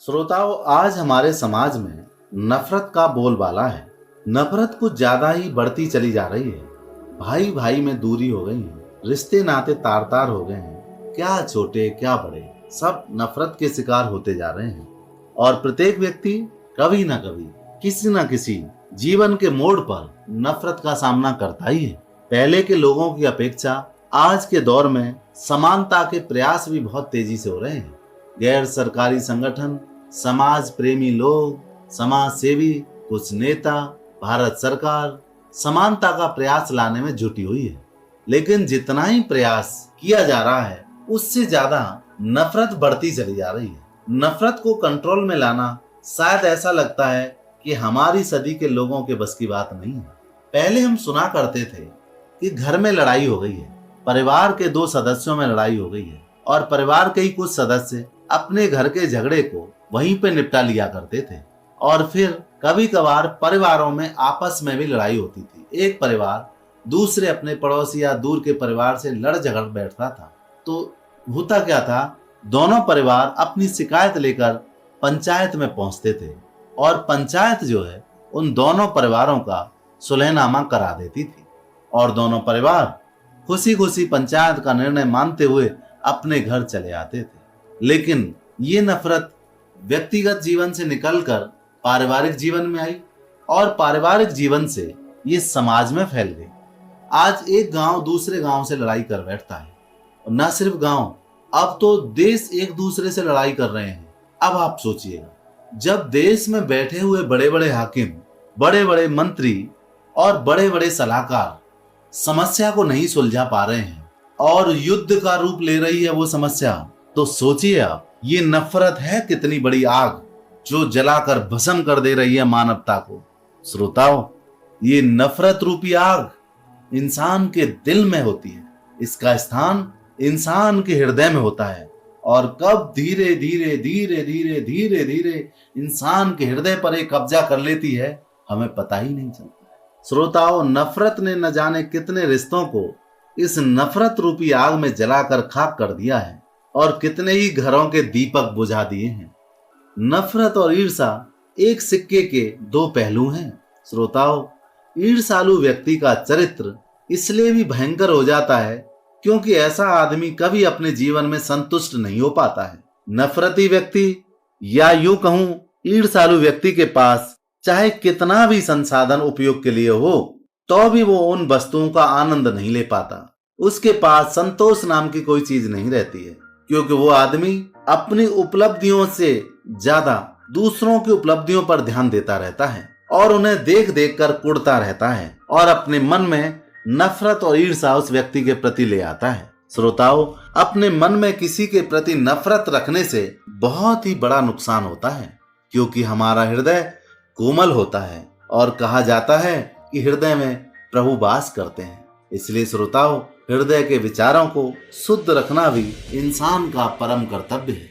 श्रोताओं, आज हमारे समाज में नफरत का बोलबाला है। नफरत कुछ ज्यादा ही बढ़ती चली जा रही है। भाई भाई में दूरी हो गई है, रिश्ते नाते तार तार हो गए हैं। क्या छोटे क्या बड़े, सब नफरत के शिकार होते जा रहे हैं। और प्रत्येक व्यक्ति कभी ना कभी किसी ना किसी जीवन के मोड़ पर नफरत का सामना करता ही है। पहले के लोगों की अपेक्षा आज के दौर में समानता के प्रयास भी बहुत तेजी से हो रहे हैं। गैर सरकारी संगठन, समाज प्रेमी लोग, समाज सेवी, कुछ नेता, भारत सरकार समानता का प्रयास लाने में जुटी हुई है। लेकिन जितना ही प्रयास किया जा रहा है, उससे ज्यादा नफरत बढ़ती चली जा रही है। नफरत को कंट्रोल में लाना शायद ऐसा लगता है कि हमारी सदी के लोगों के बस की बात नहीं है। पहले हम सुना करते थे कि घर में लड़ाई हो गई है, परिवार के दो सदस्यों में लड़ाई हो गई है, और परिवार के ही कुछ सदस्य अपने घर के झगड़े को वहीं पे निपटा लिया करते थे। और फिर कभी कभार परिवारों में आपस में भी लड़ाई होती थी। एक परिवार दूसरे अपने पड़ोसी या दूर के परिवार से लड़ झगड़ बैठता था, तो होता क्या था, दोनों परिवार अपनी शिकायत लेकर पंचायत में पहुंचते थे, और पंचायत जो है उन दोनों परिवारों का सुलहनामा करा देती थी, और दोनों परिवार खुशी खुशी पंचायत का निर्णय मानते हुए अपने घर चले आते थे। लेकिन ये नफरत व्यक्तिगत जीवन से निकलकर पारिवारिक जीवन में आई, और पारिवारिक जीवन से ये समाज में फैल गई। आज एक गांव दूसरे गांव से लड़ाई कर बैठता है, और न सिर्फ गांव, अब तो देश एक दूसरे से लड़ाई कर रहे हैं। अब आप सोचिएगा, जब देश में बैठे हुए बड़े बड़े हाकिम, बड़े बड़े मंत्री और बड़े बड़े सलाहकार समस्या को नहीं सुलझा पा रहे हैं और युद्ध का रूप ले रही है वो समस्या, तो सोचिए आप, ये नफरत है कितनी बड़ी आग जो जलाकर भस्म कर दे रही है मानवता को। श्रोताओं, ये नफरत रूपी आग इंसान के दिल में होती है। इसका स्थान इंसान के हृदय में होता है, और कब धीरे धीरे धीरे धीरे धीरे धीरे इंसान के हृदय पर एक कब्जा कर लेती है, हमें पता ही नहीं चलता। श्रोताओं, नफरत ने न जाने कितने रिश्तों को इस नफरत रूपी आग में जलाकर खाक कर दिया है, और कितने ही घरों के दीपक बुझा दिए हैं। नफरत और ईर्ष्या एक सिक्के के दो पहलू हैं। श्रोताओं, ईर्ष्यालु व्यक्ति का चरित्र इसलिए भी भयंकर हो जाता है क्योंकि ऐसा आदमी कभी अपने जीवन में संतुष्ट नहीं हो पाता है। नफरती व्यक्ति, या यूं कहूं ईर्ष्यालु व्यक्ति के पास चाहे कितना भी संसाधन उपयोग के लिए हो, तो भी वो उन वस्तुओं का आनंद नहीं ले पाता। उसके पास संतोष नाम की कोई चीज नहीं रहती है, क्योंकि वो आदमी अपनी उपलब्धियों से ज्यादा दूसरों की उपलब्धियों पर ध्यान देता रहता है, और उन्हें देख देख कर कुढ़ता रहता है, और अपने मन में नफरत और ईर्ष्या उस व्यक्ति के प्रति ले आता है। श्रोताओं, अपने मन में किसी के प्रति नफरत रखने से बहुत ही बड़ा नुकसान होता है, क्योंकि हमारा हृदय कोमल होता है, और कहा जाता है कि हृदय में प्रभु वास करते हैं। इसलिए श्रोताओं, हृदय के विचारों को शुद्ध रखना भी इंसान का परम कर्तव्य है।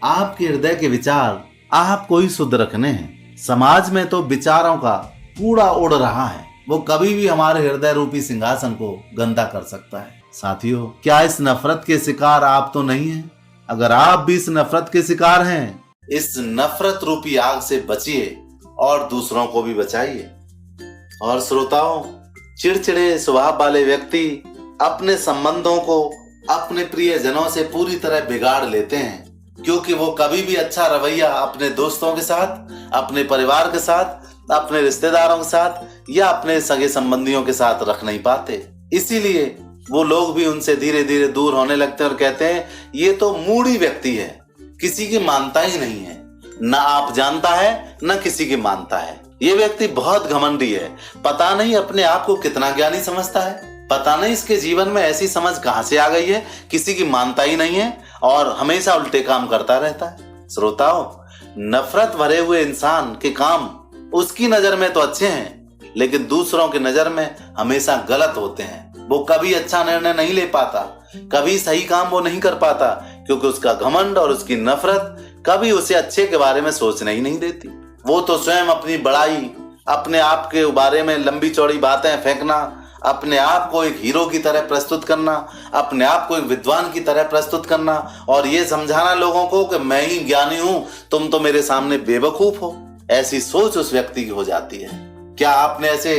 आपके हृदय के विचार आपको ही शुद्ध रखने हैं। समाज में तो विचारों का कूड़ा उड़ रहा है, वो कभी भी हमारे हृदय रूपी सिंहासन को गंदा कर सकता है। साथियों, क्या इस नफरत के शिकार आप तो नहीं हैं? अगर आप भी इस नफरत के शिकार हैं, इस नफरत रूपी आग से बचिए और दूसरों को भी बचाइए। और श्रोताओं, चिड़चिड़े स्वभाव वाले व्यक्ति अपने संबंधों को अपने प्रियजनों से पूरी तरह बिगाड़ लेते हैं, क्योंकि वो कभी भी अच्छा रवैया अपने दोस्तों के साथ, अपने परिवार के साथ, अपने रिश्तेदारों के साथ या अपने सगे संबंधियों के साथ रख नहीं पाते। इसीलिए वो लोग भी उनसे धीरे धीरे दूर होने लगते हैं और कहते हैं, ये तो मूढ़ी व्यक्ति है, किसी की मानता ही नहीं है, न आप जानता है न किसी की मानता है। ये व्यक्ति बहुत घमंडी है, पता नहीं अपने आप को कितना ज्ञानी समझता है, पता नहीं इसके जीवन में ऐसी समझ कहां से आ गई है, किसी की मानता ही नहीं है और हमेशा उल्टे काम करता रहता है। श्रोताओं, नफरत भरे हुए इंसान के काम उसकी नजर में तो अच्छे हैं, लेकिन दूसरों की नजर में हमेशा गलत होते हैं। वो कभी अच्छा निर्णय नहीं ले पाता, कभी सही काम वो नहीं कर पाता, क्योंकि उसका घमंड और उसकी नफरत कभी उसे अच्छे के बारे में सोचने ही नहीं देती। वो तो स्वयं अपनी बड़ाई, अपने आप के बारे में लंबी चौड़ी बातें फेंकना, अपने आप को एक हीरो की तरह प्रस्तुत करना, अपने आप को एक विद्वान की तरह प्रस्तुत करना और ये समझाना लोगों को कि मैं ही ज्ञानी हूं, तुम तो मेरे सामने बेवकूफ हो। ऐसी सोच उस व्यक्ति की हो जाती है। क्या आपने ऐसे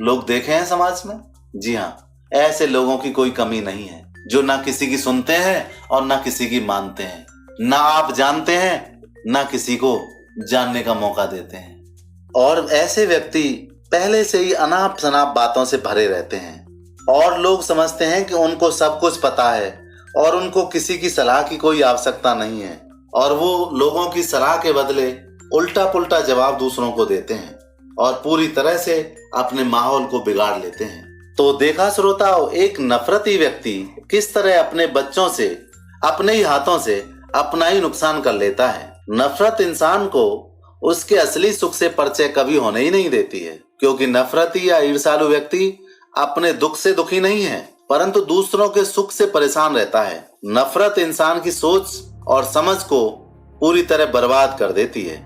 लोग देखे हैं समाज में? जी हाँ, ऐसे लोगों की कोई कमी नहीं है जो ना किसी की सुनते हैं और ना किसी की मानते हैं, ना आप जानते हैं ना किसी को जानने का मौका देते हैं। और ऐसे व्यक्ति पहले से ही अनाप शनाप बातों से भरे रहते हैं और लोग समझते हैं कि उनको सब कुछ पता है और उनको किसी की सलाह की कोई आवश्यकता नहीं है, और वो लोगों की सलाह के बदले उल्टा पुल्टा जवाब दूसरों को देते हैं और पूरी तरह से अपने माहौल को बिगाड़ लेते हैं। तो देखा श्रोताओ, एक नफरती व्यक्ति किस तरह अपने बच्चों से अपने ही हाथों से अपना ही नुकसान कर लेता है। नफरत इंसान को उसके असली सुख से परिचय कभी होने ही नहीं देती है, क्योंकि नफरती या ईर्ष्यालु व्यक्ति अपने दुख से दुखी नहीं है परंतु दूसरों के सुख से परेशान रहता है। नफरत इंसान की सोच और समझ को पूरी तरह बर्बाद कर देती है,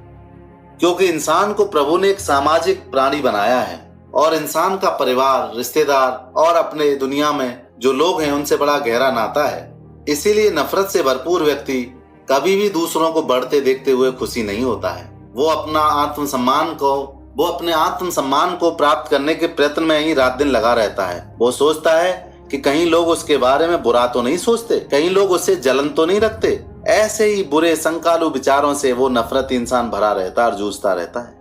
क्योंकि इंसान को प्रभु ने एक सामाजिक प्राणी बनाया है और इंसान का परिवार, रिश्तेदार और अपने दुनिया में जो लोग हैं उनसे बड़ा गहरा नाता है। इसीलिए नफरत से भरपूर व्यक्ति कभी भी दूसरों को बढ़ते देखते हुए खुशी नहीं होता है। वो अपने आत्मसम्मान को प्राप्त करने के प्रयत्न में ही रात दिन लगा रहता है। वो सोचता है कि कहीं लोग उसके बारे में बुरा तो नहीं सोचते, कहीं लोग उससे जलन तो नहीं रखते। ऐसे ही बुरे संकालु विचारों से वो नफरती इंसान भरा रहता और जूझता रहता है।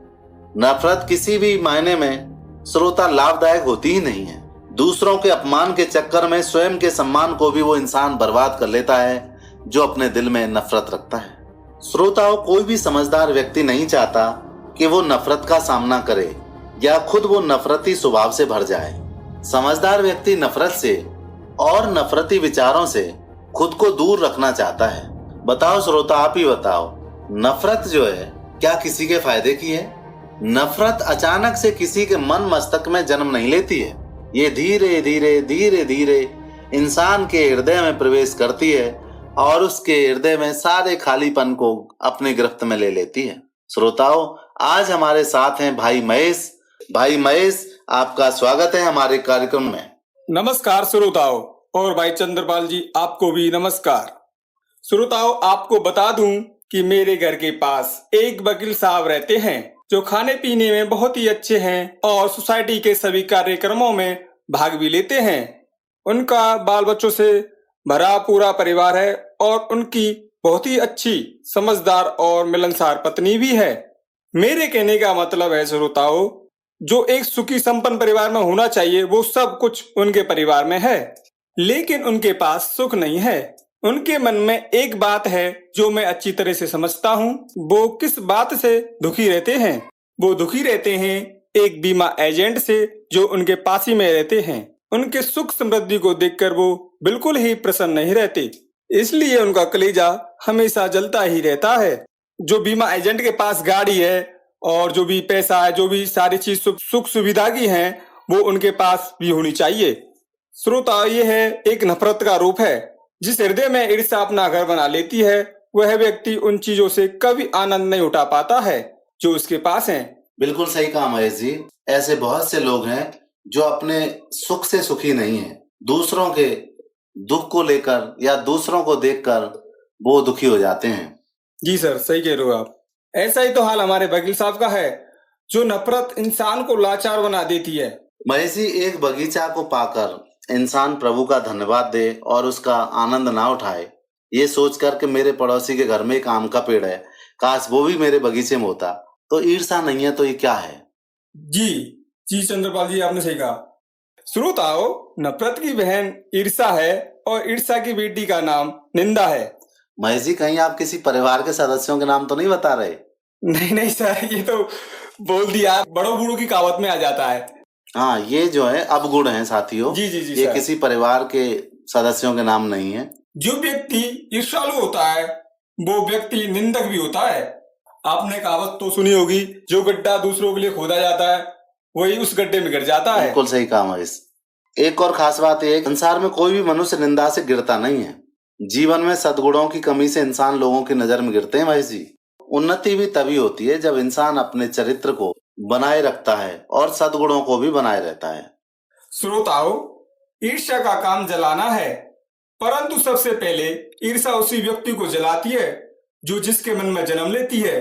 नफरत किसी भी मायने में श्रोता लाभदायक होती ही नहीं है। दूसरों के अपमान के चक्कर में स्वयं के सम्मान को भी वो इंसान बर्बाद कर लेता है जो अपने दिल में नफरत रखता है। श्रोताओं, कोई भी समझदार व्यक्ति नहीं चाहता कि वो नफरत का सामना करे या खुद वो नफरती स्वभाव से भर जाए। समझदार व्यक्ति नफरत से और नफरती विचारों से खुद को दूर रखना चाहता है। बताओ श्रोता, आप ही बताओ, नफरत जो है क्या किसी के फायदे की है? नफरत अचानक से किसी के मन मस्तक में जन्म नहीं लेती है। ये धीरे धीरे इंसान के हृदय में प्रवेश करती है और उसके हृदय में सारे खालीपन को अपने गिरफ्त में ले लेती है। श्रोताओं, आज हमारे साथ हैं भाई महेश। भाई महेश, आपका स्वागत है हमारे कार्यक्रम में। नमस्कार श्रोताओं, और भाई चंद्रपाल जी आपको भी नमस्कार। श्रोताओं, आपको बता दूं कि मेरे घर के पास एक वकील साहब रहते हैं जो खाने पीने में बहुत ही अच्छे हैं और सोसाइटी के सभी कार्यक्रमों में भाग भी लेते हैं। उनका बाल बच्चों से भरा पूरा परिवार है और उनकी बहुत ही अच्छी, समझदार और मिलनसार पत्नी भी है। मेरे कहने का मतलब है श्रोताओं, जो एक सुखी संपन्न परिवार में होना चाहिए वो सब कुछ उनके परिवार में है, लेकिन उनके पास सुख नहीं है। उनके मन में एक बात है जो मैं अच्छी तरह से समझता हूँ। वो किस बात से दुखी रहते हैं? वो दुखी रहते हैं एक बीमा एजेंट से जो उनके पास ही में रहते हैं। उनके सुख समृद्धि को देखकर वो बिल्कुल ही प्रसन्न नहीं रहते, इसलिए उनका कलेजा हमेशा जलता ही रहता है। जो बीमा एजेंट के पास गाड़ी है और जो भी पैसा है, जो भी सारी चीज सुख सुविधा की है, वो उनके पास भी होनी चाहिए। श्रोता, ये है एक नफरत का रूप है। जिस हृदय में ईर्ष्या अपना घर बना लेती है, वह व्यक्ति उन चीजों से कभी आनंद नहीं उठा पाता है जो उसके पास है। बिल्कुल सही कहा महेश जी। ऐसे बहुत से लोग हैं जो अपने सुख से सुखी नहीं है। दूसरों के दुख को लेकर या दूसरों को देखकर वो दुखी हो जाते हैं। जी सर, सही कह रहे हो आप। ऐसा ही तो हाल हमारे वकील साहब का है। जो नफरत इंसान को लाचार बना देती है। महेश जी, एक बगीचा को पाकर इंसान प्रभु का धन्यवाद दे और उसका आनंद ना उठाए, ये सोचकर कि मेरे पड़ोसी के घर में एक आम का पेड़ है, काश वो भी मेरे बगीचे में होता, तो ईर्ष्या नहीं है तो ये क्या है? जी जी चंद्रपाल जी, आपने सही कहा। श्रोताओ, नफरत की बहन ईर्ष्या है और ईर्ष्या की बेटी का नाम निंदा है। महेश जी, कहीं आप किसी परिवार के सदस्यों के नाम तो नहीं बता रहे? नहीं सर, ये तो बोल दिया, बड़ों बूढ़ों की कहावत में आ जाता है। हाँ, ये जो है अवगुण है साथियों। जी ये सर, किसी परिवार के सदस्यों के नाम नहीं है। जो व्यक्ति ईर्ष्यालु होता है वो व्यक्ति निंदक भी होता है। आपने कहावत तो सुनी होगी, जो गड्ढा दूसरों के लिए खोदा जाता है वही उस गड्ढे में गिर जाता है। बिल्कुल सही कहा महेश। एक और खास बात यह, संसार में कोई भी मनुष्य निंदा से गिरता नहीं है। जीवन में सद्गुणों की कमी से इंसान लोगों की नजर में गिरते हैं महेश जी। उन्नति भी तभी होती है जब इंसान अपने चरित्र को बनाए रखता है और सद्गुणों को भी बनाए रहता है। श्रोताओं, ईर्ष्या का काम जलाना है, परंतु सबसे पहले ईर्ष्या उसी व्यक्ति को जलाती है जो जिसके मन में जन्म लेती है।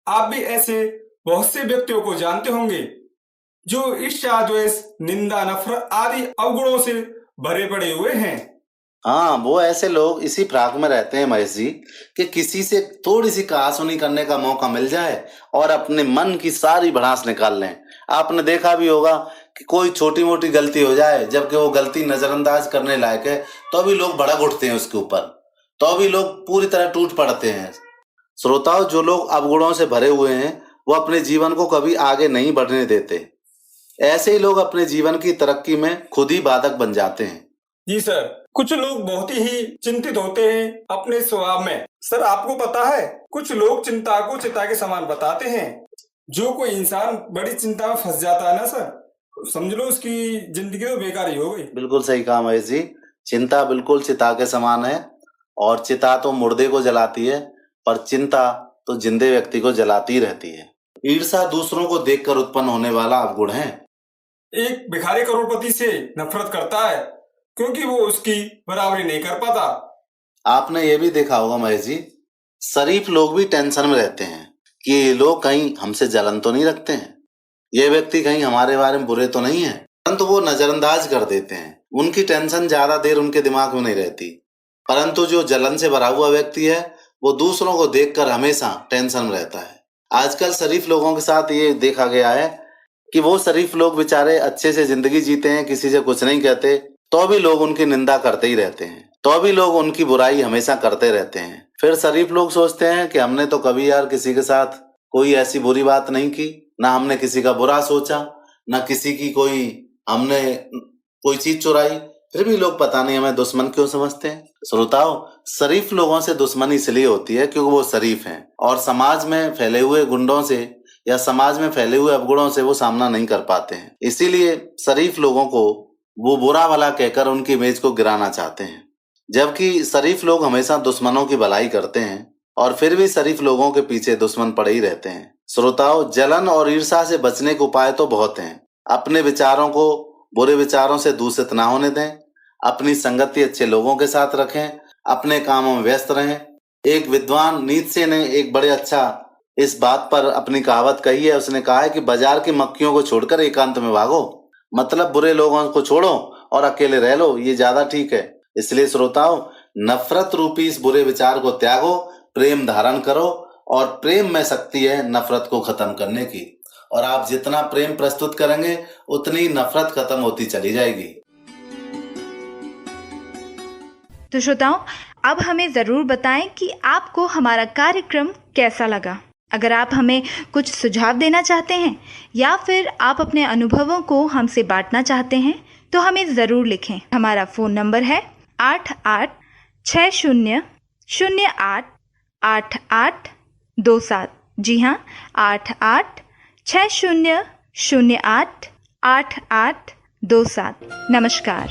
आप भी ऐसे बहुत से व्यक्तियों को जानते होंगे जो ईर्ष्या, द्वेष, निंदा, नफरत आदि अवगुणों से भरे पड़े हुए हैं। हाँ, वो ऐसे लोग इसी फ्राक में रहते हैं महेश जी कि किसी से थोड़ी सी कहासुनी करने का मौका मिल जाए और अपने मन की सारी भड़ास निकाल लें। आपने देखा भी होगा कि कोई छोटी मोटी गलती हो जाए, जबकि वो गलती नजरअंदाज करने लायक है, तो भी लोग भड़क उठते हैं उसके ऊपर, तो भी लोग पूरी तरह टूट पड़ते हैं। श्रोताओं, जो लोग अवगुणों से भरे हुए हैं वो अपने जीवन को कभी आगे नहीं बढ़ने देते। ऐसे ही लोग अपने जीवन की तरक्की में खुद ही बाधक बन जाते हैं। जी सर, कुछ लोग बहुत ही चिंतित होते हैं अपने स्वभाव में। सर, आपको पता है कुछ लोग चिंता को चिता के समान बताते हैं। जो कोई इंसान बड़ी चिंता में फंस जाता है ना सर, समझ लो उसकी जिंदगी तो बेकार ही हो गई। बिल्कुल सही कहा महेश जी, चिंता बिल्कुल चिता के समान है, और चिता तो मुर्दे को जलाती है, पर चिंता तो जिंदे व्यक्ति को जलाती रहती है। ईर्ष्या दूसरों को देखकर उत्पन्न होने वाला अवगुण है। एक भिखारी करोड़पति से नफरत करता है क्योंकि वो उसकी बराबरी नहीं कर पाता। आपने ये भी देखा होगा महेश जी, शरीफ लोग भी टेंशन में रहते हैं कि ये लोग कहीं हमसे जलन तो नहीं रखते हैं, ये व्यक्ति कहीं हमारे बारे में बुरे तो नहीं है, परंतु वो नजरअंदाज कर देते हैं। उनकी टेंशन ज्यादा देर उनके दिमाग में नहीं रहती। परंतु जो जलन से भरा हुआ व्यक्ति है वो दूसरों को देखकर हमेशा टेंशन में रहता है। आजकल शरीफ लोगों के साथ ये देखा गया है कि वो शरीफ लोग बेचारे अच्छे से जिंदगी जीते हैं, किसी से कुछ नहीं कहते, तो भी लोग उनकी निंदा करते ही रहते हैं, तो भी लोग उनकी बुराई हमेशा करते रहते हैं। फिर शरीफ लोग सोचते हैं कि हमने तो कभी यार किसी के साथ कोई ऐसी बुरी बात नहीं की, ना हमने किसी का बुरा सोचा, ना किसी की हमने कोई चीज चुराई, फिर भी लोग पता नहीं हमें दुश्मन क्यों समझते हैं। श्रोताओं, शरीफ लोगों से दुश्मनी इसलिए होती है क्योंकि वो शरीफ हैं और समाज में फैले हुए गुंडों से या समाज में फैले हुए अवगुणों से वो सामना नहीं कर पाते हैं। इसीलिए शरीफ लोगों को वो बुरा भला कहकर उनकी इमेज को गिराना चाहते हैं, जबकि शरीफ लोग हमेशा दुश्मनों की भलाई करते हैं और फिर भी शरीफ लोगों के पीछे दुश्मन पड़े ही रहते हैं। श्रोताओं, जलन और ईर्ष्या से बचने के उपाय तो बहुत हैं। अपने विचारों को बुरे विचारों से दूषित ना होने दें, अपनी संगति अच्छे लोगों के साथ रखें, अपने कामों में व्यस्त रहें। एक विद्वान नीत्शे ने एक बड़े अच्छा इस बात पर अपनी कहावत कही है। उसने कहा है कि बाजार की मक्खियों को छोड़कर एकांत में भागो, मतलब बुरे लोगों को छोड़ो और अकेले रह लो, ये ज्यादा ठीक है। इसलिए श्रोताओं, नफरत रूपी इस बुरे विचार को त्यागो, प्रेम धारण करो, और प्रेम में शक्ति है नफरत को खत्म करने की, और आप जितना प्रेम प्रस्तुत करेंगे उतनी नफरत खत्म होती चली जाएगी। तो श्रोताओं, अब हमें ज़रूर बताएं कि आपको हमारा कार्यक्रम कैसा लगा। अगर आप हमें कुछ सुझाव देना चाहते हैं या फिर आप अपने अनुभवों को हमसे बांटना चाहते हैं तो हमें ज़रूर लिखें। हमारा फ़ोन नंबर है 8860088827। जी हाँ, 8860088827। नमस्कार।